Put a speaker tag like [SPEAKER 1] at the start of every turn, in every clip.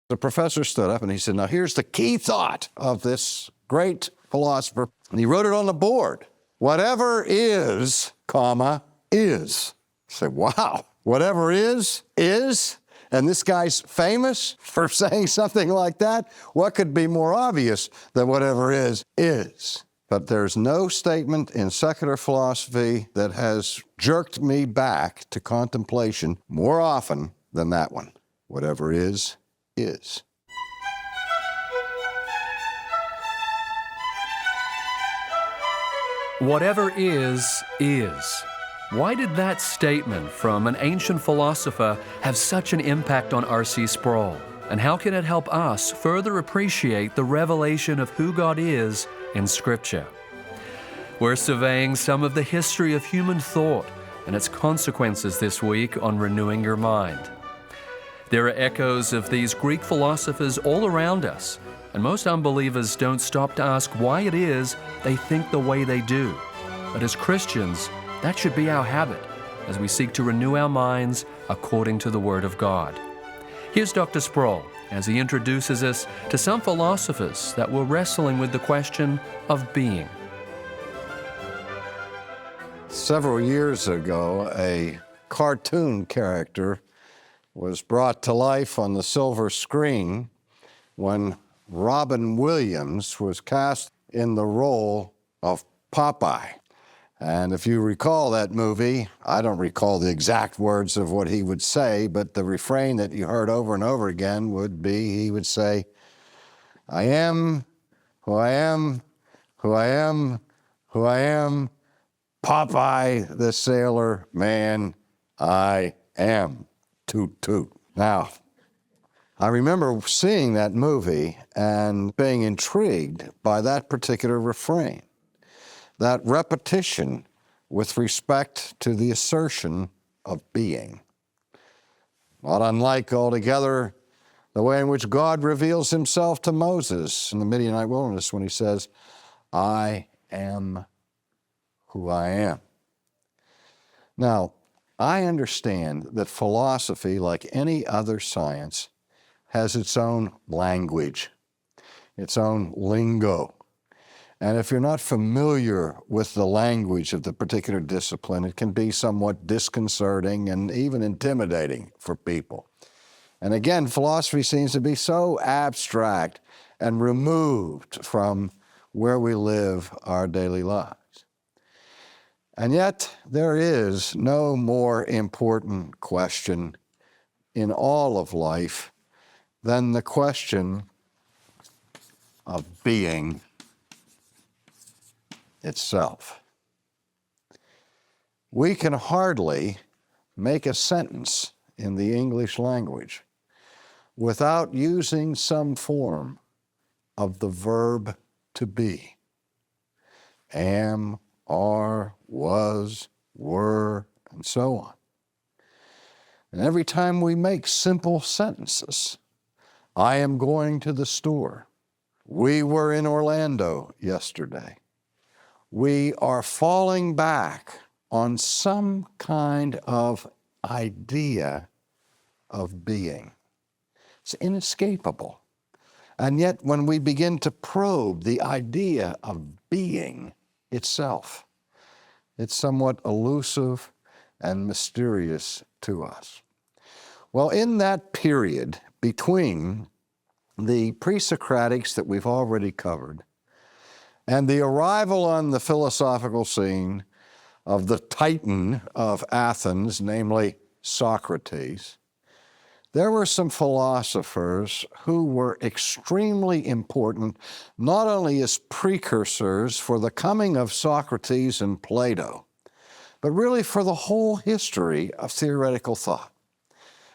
[SPEAKER 1] The professor stood up and he said, now here's the key thought of this great philosopher. And he wrote it on the board. Whatever is, comma, is. I said, wow, whatever is. And this guy's famous for saying something like that. What could be more obvious than whatever is? But there's no statement in secular philosophy that has jerked me back to contemplation more often than that one. Whatever is.
[SPEAKER 2] Whatever is. Why did that statement from an ancient philosopher have such an impact on R.C. Sproul? And how can it help us further appreciate the revelation of who God is in Scripture? We're surveying some of the history of human thought and its consequences this week on Renewing Your Mind. There are echoes of these Greek philosophers all around us, and most unbelievers don't stop to ask why it is they think the way they do. But as Christians, that should be our habit as we seek to renew our minds according to the Word of God. Here's Dr. Sproul as he introduces us to some philosophers that were wrestling with the question of being.
[SPEAKER 1] Several years ago, a cartoon character was brought to life on the silver screen when Robin Williams was cast in the role of Popeye. And if you recall that movie, I don't recall the exact words of what he would say, but the refrain that you heard over and over again would be, he would say, I am who I am, who I am, who I am, Popeye the Sailor Man, I am. Toot, toot. Now, I remember seeing that movie and being intrigued by that particular refrain, that repetition with respect to the assertion of being. Not unlike altogether the way in which God reveals himself to Moses in the Midianite wilderness when he says, I am who I am. Now, I understand that philosophy, like any other science, has its own language, its own lingo. And if you're not familiar with the language of the particular discipline, it can be somewhat disconcerting and even intimidating for people. And again, philosophy seems to be so abstract and removed from where we live our daily lives. And yet, there is no more important question in all of life than the question of being itself. We can hardly make a sentence in the English language without using some form of the verb to be. Am, are, was, were, and so on. And every time we make simple sentences, I am going to the store. We were in Orlando yesterday. We are falling back on some kind of idea of being. It's inescapable. And yet, when we begin to probe the idea of being itself, it's somewhat elusive and mysterious to us. Well, in that period between the pre-Socratics that we've already covered and the arrival on the philosophical scene of the Titan of Athens, namely Socrates, there were some philosophers who were extremely important, not only as precursors for the coming of Socrates and Plato, but really for the whole history of theoretical thought.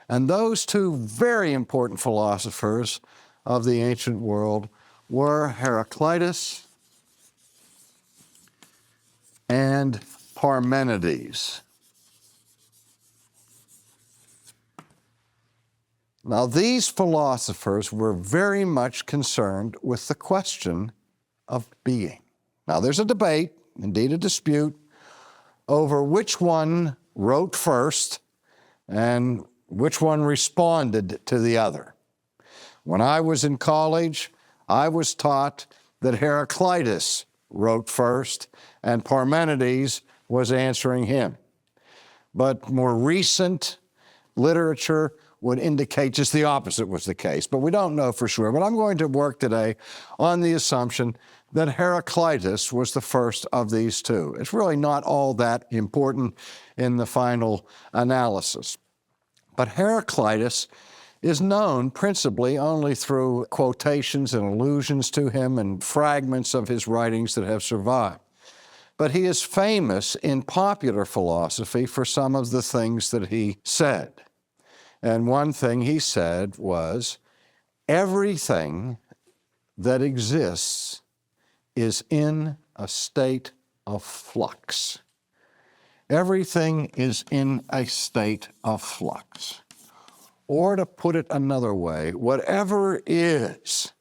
[SPEAKER 1] And those two very important philosophers of the ancient world were Heraclitus and Parmenides. Now, these philosophers were very much concerned with the question of being. Now, there's a debate, indeed a dispute, over which one wrote first and which one responded to the other. When I was in college, I was taught that Heraclitus wrote first and Parmenides was answering him. But more recent literature would indicate just the opposite was the case, but we don't know for sure. But I'm going to work today on the assumption that Heraclitus was the first of these two. It's really not all that important in the final analysis. But Heraclitus is known principally only through quotations and allusions to him and fragments of his writings that have survived. But he is famous in popular philosophy for some of the things that he said. And one thing he said was, everything that exists is in a state of flux. Everything is in a state of flux. Or to put it another way, whatever is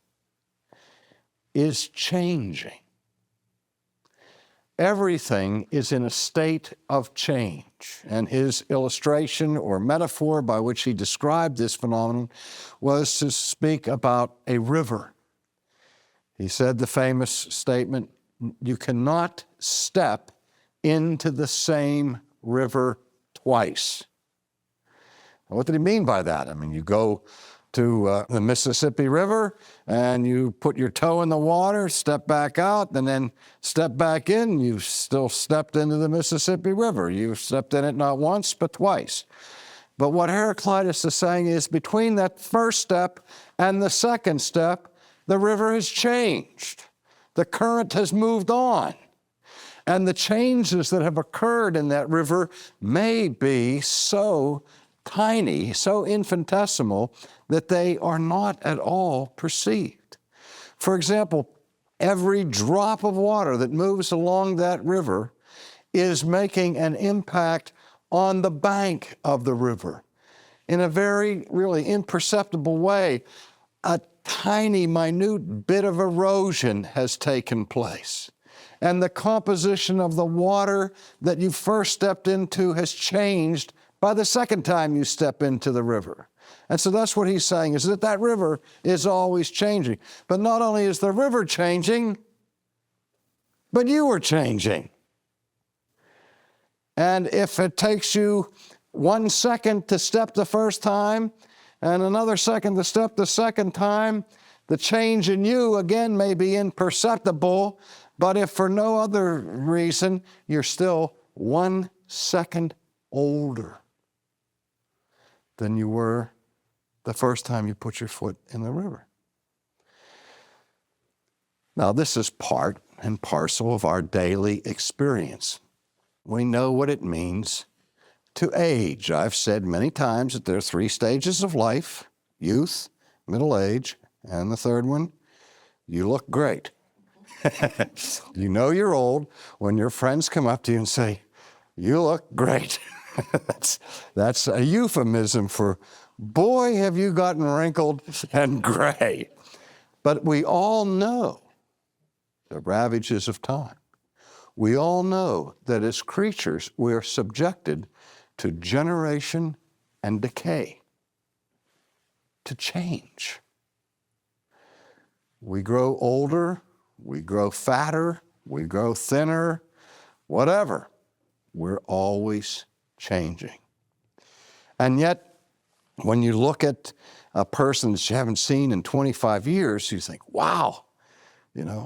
[SPEAKER 1] changing. Everything is in a state of change. And his illustration or metaphor by which he described this phenomenon was to speak about a river. He said the famous statement, you cannot step into the same river twice. What did he mean by that? I mean, you go to the Mississippi River and you put your toe in the water, step back out, and then step back in, you've still stepped into the Mississippi River. You've stepped in it not once, but twice. But what Heraclitus is saying is between that first step and the second step, the river has changed. The current has moved on. And the changes that have occurred in that river may be so tiny, so infinitesimal, that they are not at all perceived. For example, every drop of water that moves along that river is making an impact on the bank of the river in a very, really imperceptible way. A tiny, minute bit of erosion has taken place. And the composition of the water that you first stepped into has changed by the second time you step into the river. And so that's what he's saying, is that that river is always changing. But not only is the river changing, but you are changing. And if it takes you 1 second to step the first time and another second to step the second time, the change in you, again, may be imperceptible, but if for no other reason, you're still 1 second older than you were the first time you put your foot in the river. Now, this is part and parcel of our daily experience. We know what it means to age. I've said many times that there are 3 stages of life: youth, middle age, and the third one, you look great. You know you're old when your friends come up to you and say, you look great. That's a euphemism for, boy, have you gotten wrinkled and gray. But we all know the ravages of time. We all know that as creatures, we are subjected to generation and decay, to change. We grow older, we grow fatter, we grow thinner, whatever. We're always changing. And yet, when you look at a person that you haven't seen in 25 years, you think, wow,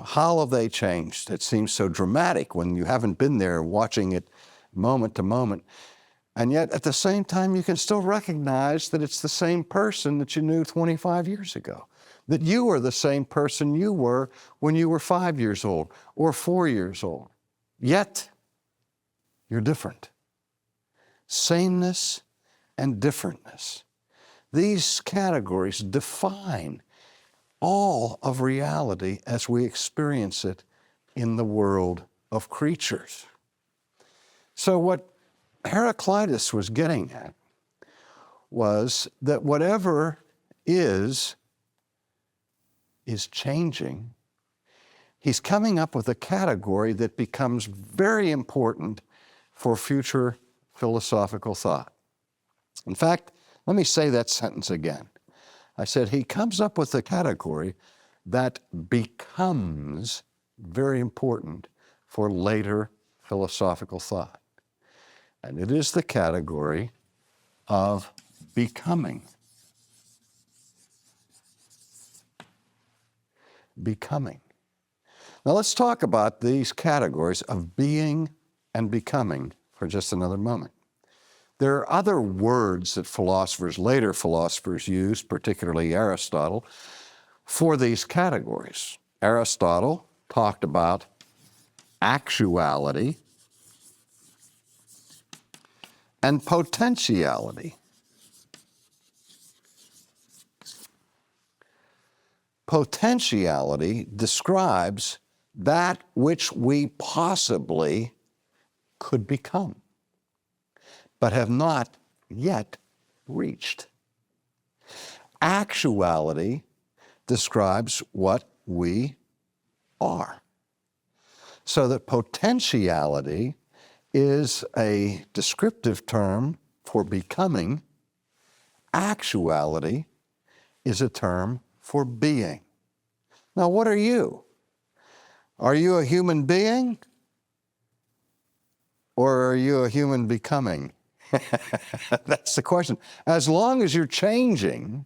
[SPEAKER 1] how have they changed? It seems so dramatic when you haven't been there watching it moment to moment. And yet, at the same time, you can still recognize that it's the same person that you knew 25 years ago, that you are the same person you were when you were 5 years old or 4 years old. Yet, you're different. Sameness and differentness. These categories define all of reality as we experience it in the world of creatures. So what Heraclitus was getting at was that whatever is changing. He's coming up with a category that becomes very important for future philosophical thought. In fact, let me say that sentence again. I said he comes up with a category that becomes very important for later philosophical thought. And it is the category of becoming. Becoming. Now let's talk about these categories of being and becoming for just another moment. There are other words that later philosophers used, particularly Aristotle, for these categories. Aristotle talked about actuality and potentiality. Potentiality describes that which we possibly could become, but have not yet reached. Actuality describes what we are. So that potentiality is a descriptive term for becoming. Actuality is a term for being. Now, what are you? Are you a human being? Or are you a human becoming? That's the question. As long as you're changing,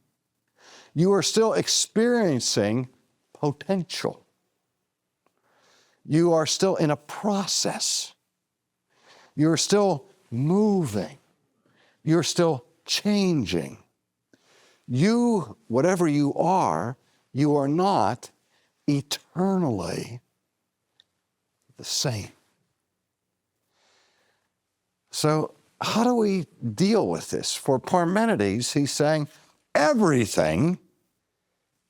[SPEAKER 1] you are still experiencing potential. You are still in a process. You're still moving. You're still changing. You, whatever you are not eternally the same. So how do we deal with this? For Parmenides, he's saying everything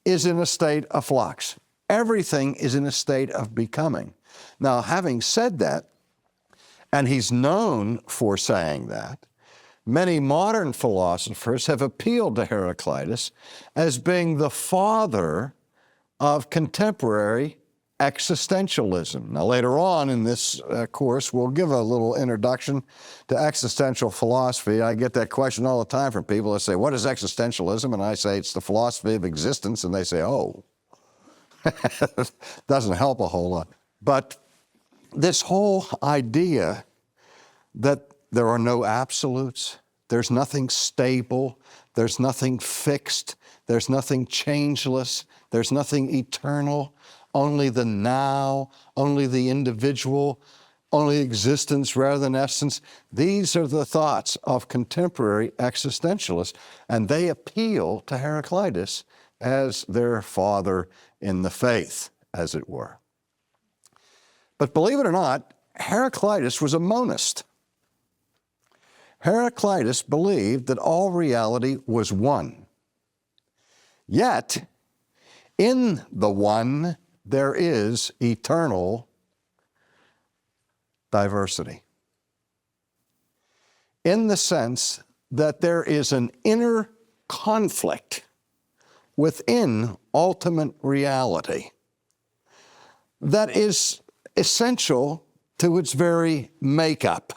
[SPEAKER 1] is in a state of flux. Everything is in a state of becoming. Now, having said that, and he's known for saying that, many modern philosophers have appealed to Heraclitus as being the father of contemporary existentialism. Now, later on in this course, we'll give a little introduction to existential philosophy. I get that question all the time from people that say, what is existentialism? And I say, it's the philosophy of existence. And they say, oh, doesn't help a whole lot. But this whole idea that there are no absolutes, there's nothing stable, there's nothing fixed, there's nothing changeless, there's nothing eternal, only the now, only the individual, only existence rather than essence. These are the thoughts of contemporary existentialists, and they appeal to Heraclitus as their father in the faith, as it were. But believe it or not, Heraclitus was a monist. Heraclitus believed that all reality was one. Yet, in the one, there is eternal diversity. In the sense that there is an inner conflict within ultimate reality that is essential to its very makeup.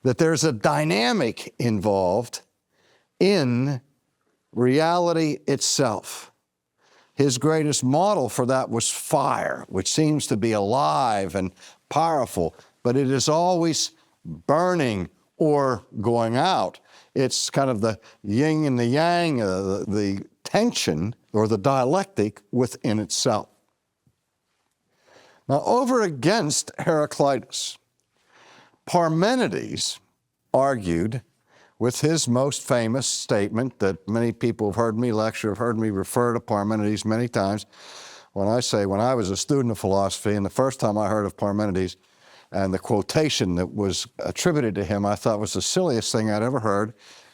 [SPEAKER 1] That there's a dynamic involved in reality itself. His greatest model for that was fire, which seems to be alive and powerful, but it is always burning or going out. It's kind of the yin and the yang, the tension or the dialectic within itself. Now, over against Heraclitus, Parmenides argued with his most famous statement that many people have heard me lecture, have heard me refer to Parmenides many times. When I was a student of philosophy, and the first time I heard of Parmenides, and the quotation that was attributed to him, I thought was the silliest thing I'd ever heard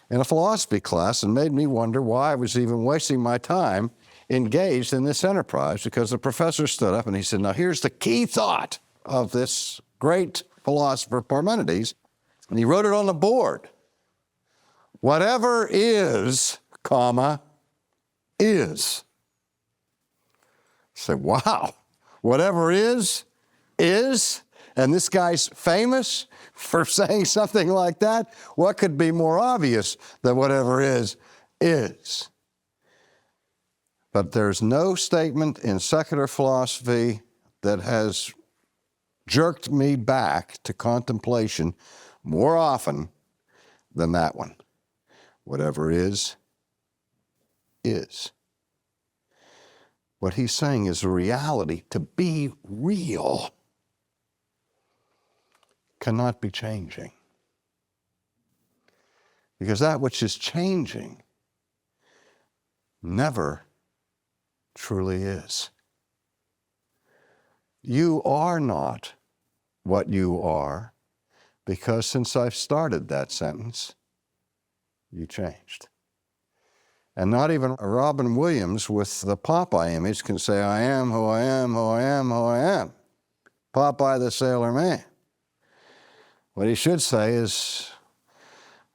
[SPEAKER 1] in a philosophy class, and made me wonder why I was even wasting my time engaged in this enterprise, because the professor stood up and he said, now here's the key thought of this great philosopher Parmenides, and he wrote it on the board. Whatever is, comma, is. I said, wow, whatever is, and this guy's famous for saying something like that. What could be more obvious than whatever is? But there's no statement in secular philosophy that has jerked me back to contemplation more often than that one. Whatever is, is. What he's saying is a reality. To be real cannot be changing. Because that which is changing never truly is. You are not what you are because since I've started that sentence, you changed. And not even Robin Williams with the Popeye image can say, I am who I am, who I am, who I am. Popeye the Sailor Man. What he should say is,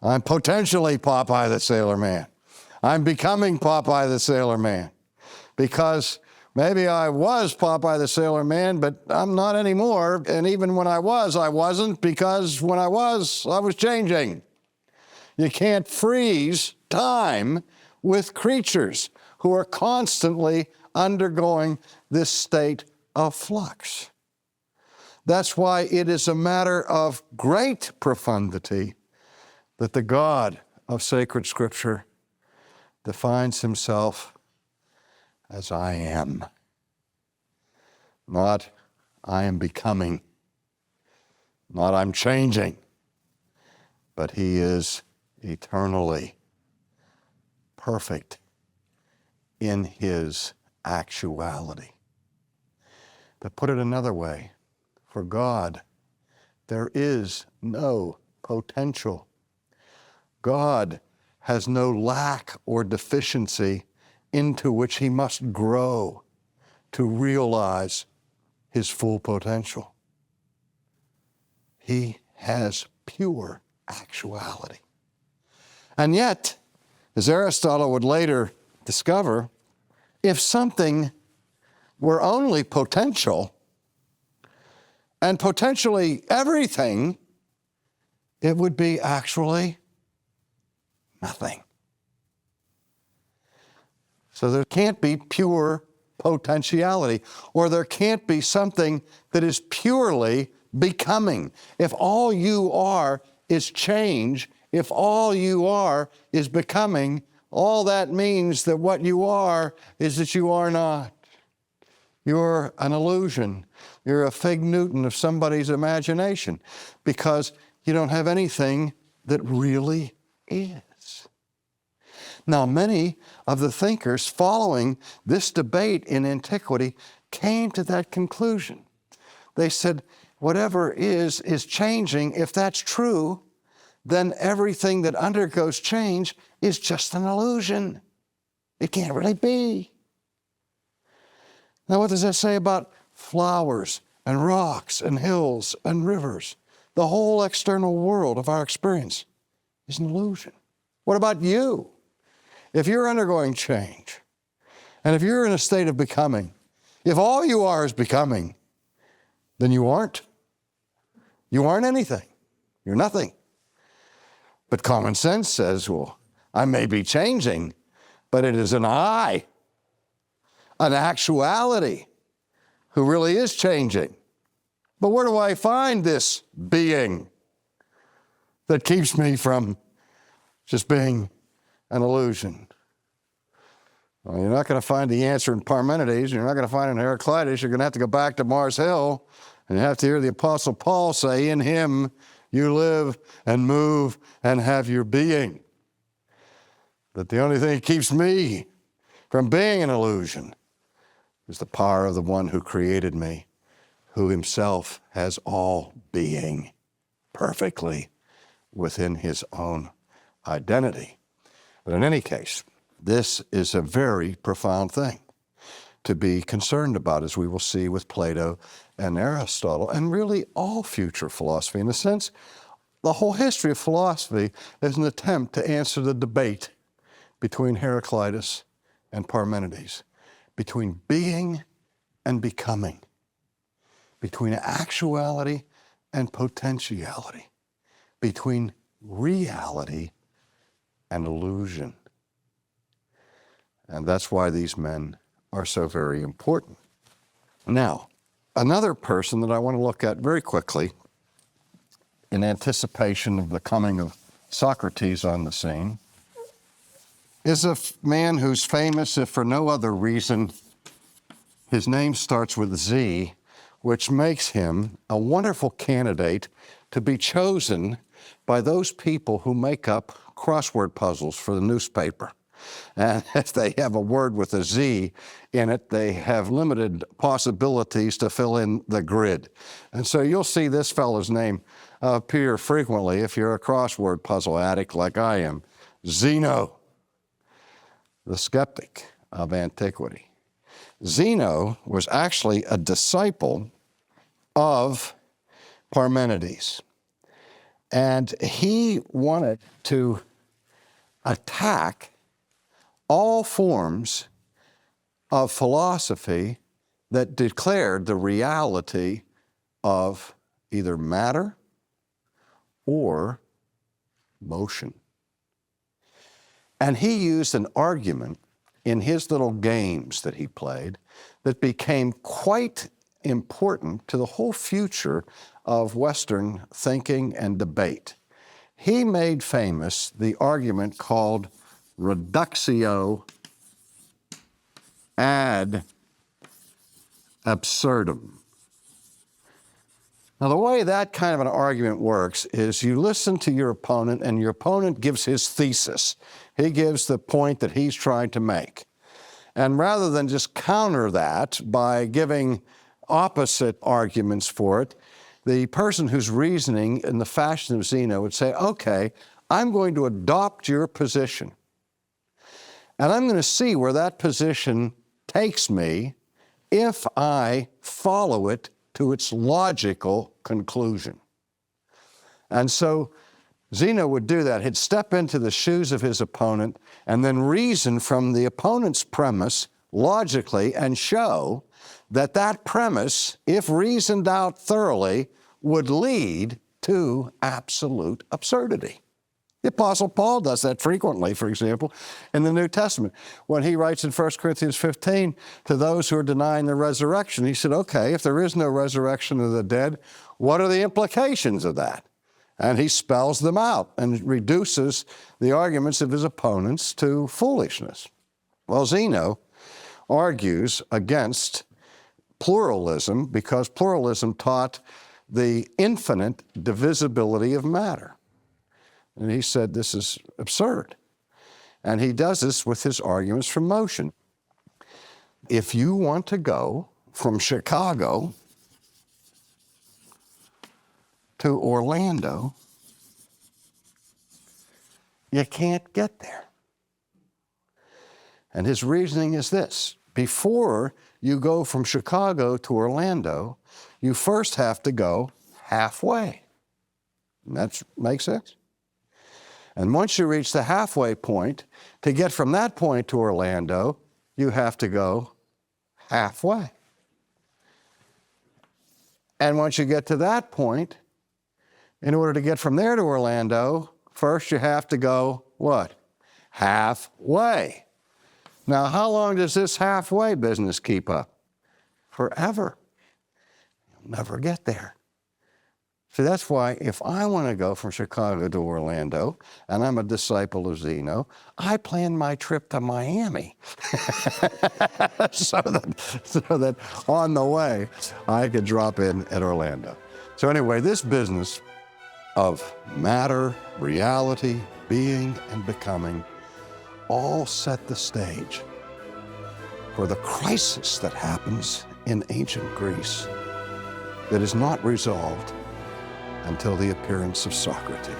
[SPEAKER 1] I'm potentially Popeye the Sailor Man. I'm becoming Popeye the Sailor Man. Because maybe I was Popeye the Sailor Man, but I'm not anymore. And even when I wasn't, because when I was changing. You can't freeze time with creatures who are constantly undergoing this state of flux. That's why it is a matter of great profundity that the God of sacred Scripture defines himself as I am. Not I am becoming, not I'm changing, but he is eternally perfect in his actuality. To put it another way, for God, there is no potential. God has no lack or deficiency into which he must grow to realize his full potential. He has pure actuality. And yet, as Aristotle would later discover, if something were only potential, and potentially everything, it would be actually nothing. So there can't be pure potentiality, or there can't be something that is purely becoming. If all you are is change, if all you are is becoming, all that means that what you are is that you are not. You're an illusion. You're a fig Newton of somebody's imagination because you don't have anything that really is. Now, many of the thinkers following this debate in antiquity came to that conclusion. They said, whatever is changing. If that's true, then everything that undergoes change is just an illusion. It can't really be. Now, what does that say about flowers and rocks and hills and rivers? The whole external world of our experience is an illusion. What about you? If you're undergoing change, and if you're in a state of becoming, if all you are is becoming, then you aren't. You aren't anything. You're nothing. But common sense says, well, I may be changing, but it is an I, an actuality, who really is changing. But where do I find this being that keeps me from just being an illusion? Well, you're not going to find the answer in Parmenides. You're not going to find it in Heraclitus. You're going to have to go back to Mars Hill, and you have to hear the Apostle Paul say, in him you live and move and have your being. That the only thing that keeps me from being an illusion is the power of the one who created me, who himself has all being perfectly within his own identity. But in any case, this is a very profound thing to be concerned about, as we will see with Plato and Aristotle, and really all future philosophy. In a sense, the whole history of philosophy is an attempt to answer the debate between Heraclitus and Parmenides, between being and becoming, between actuality and potentiality, between reality and illusion. And that's why these men are so very important. Now, another person that I want to look at very quickly in anticipation of the coming of Socrates on the scene is a man who's famous, if for no other reason. His name starts with Z, which makes him a wonderful candidate to be chosen by those people who make up crossword puzzles for the newspaper. And if they have a word with a Z in it, they have limited possibilities to fill in the grid. And so you'll see this fellow's name appear frequently if you're a crossword puzzle addict like I am. Zeno, the skeptic of antiquity. Zeno was actually a disciple of Parmenides. And he wanted to attack all forms of philosophy that declared the reality of either matter or motion. And he used an argument in his little games that he played that became quite important to the whole future of Western thinking and debate. He made famous the argument called reductio ad absurdum. Now, the way that kind of an argument works is you listen to your opponent, and your opponent gives his thesis. He gives the point that he's trying to make. And rather than just counter that by giving opposite arguments for it, the person who's reasoning in the fashion of Zeno would say, okay, I'm going to adopt your position. And I'm going to see where that position takes me if I follow it to its logical conclusion. And so Zeno would do that. He'd step into the shoes of his opponent and then reason from the opponent's premise logically and show that that premise, if reasoned out thoroughly, would lead to absolute absurdity. The Apostle Paul does that frequently, for example, in the New Testament. When he writes in 1 Corinthians 15 to those who are denying the resurrection, he said, okay, if there is no resurrection of the dead, what are the implications of that? And he spells them out and reduces the arguments of his opponents to foolishness. Well, Zeno argues against pluralism because pluralism taught the infinite divisibility of matter. And he said this is absurd. And he does this with his arguments from motion. If you want to go from Chicago to Orlando, you can't get there. And his reasoning is this: before you go from Chicago to Orlando, you first have to go halfway. And that makes sense? And once you reach the halfway point, to get from that point to Orlando, you have to go halfway. And once you get to that point, in order to get from there to Orlando, first you have to go, what? Halfway. Now, how long does this halfway business keep up? Forever. You'll never get there. So that's why if I want to go from Chicago to Orlando, and I'm a disciple of Zeno, I plan my trip to Miami so that on the way I could drop in at Orlando. So anyway, this business of matter, reality, being, and becoming all set the stage for the crisis that happens in ancient Greece that is not resolved until the appearance of Socrates.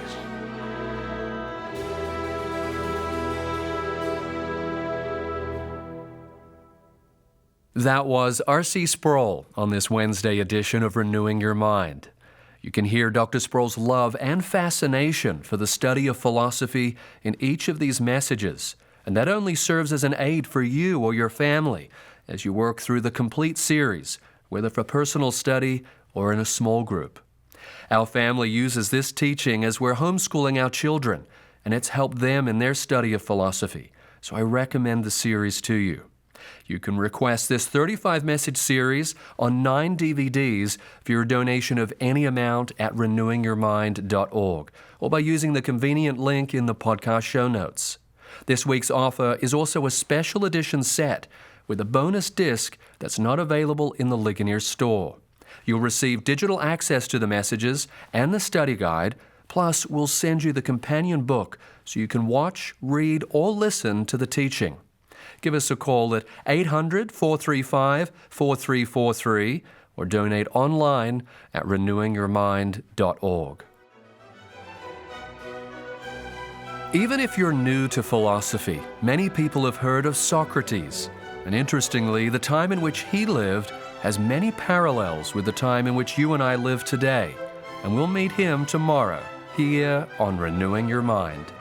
[SPEAKER 2] That was R.C. Sproul on this Wednesday edition of Renewing Your Mind. You can hear Dr. Sproul's love and fascination for the study of philosophy in each of these messages, and that only serves as an aid for you or your family as you work through the complete series, whether for personal study or in a small group. Our family uses this teaching as we're homeschooling our children, and it's helped them in their study of philosophy. so I recommend the series to you. You can request this 35-message series on 9 DVDs for your donation of any amount at renewingyourmind.org or by using the convenient link in the podcast show notes. This week's offer is also a special edition set with a bonus disc that's not available in the Ligonier store. You'll receive digital access to the messages and the study guide, plus we'll send you the companion book so you can watch, read, or listen to the teaching. Give us a call at 800-435-4343 or donate online at renewingyourmind.org. Even if you're new to philosophy, many people have heard of Socrates. And interestingly, the time in which he lived has many parallels with the time in which you and I live today. And we'll meet him tomorrow here on Renewing Your Mind.